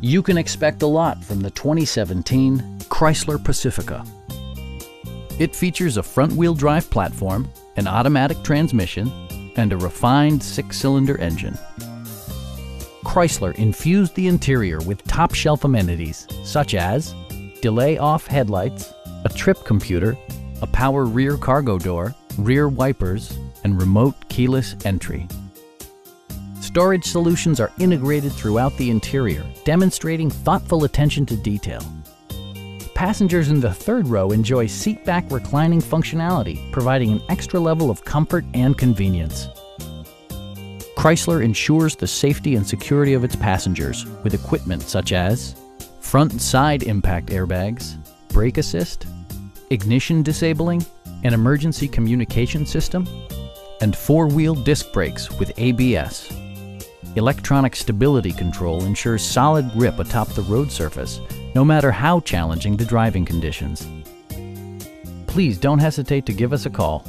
You can expect a lot from the 2017 Chrysler Pacifica. It features a front-wheel drive platform, an automatic transmission, and a refined 6-cylinder engine. Chrysler infused the interior with top-shelf amenities such as delay-off headlights, a trip computer, a power rear cargo door, rear wipers, and remote keyless entry. Storage solutions are integrated throughout the interior, demonstrating thoughtful attention to detail. Passengers in the third row enjoy seat-back reclining functionality, providing an extra level of comfort and convenience. Chrysler ensures the safety and security of its passengers with equipment such as front and side impact airbags, brake assist, ignition disabling, an emergency communication system, and 4-wheel disc brakes with ABS. Electronic stability control ensures solid grip atop the road surface, no matter how challenging the driving conditions. Please don't hesitate to give us a call.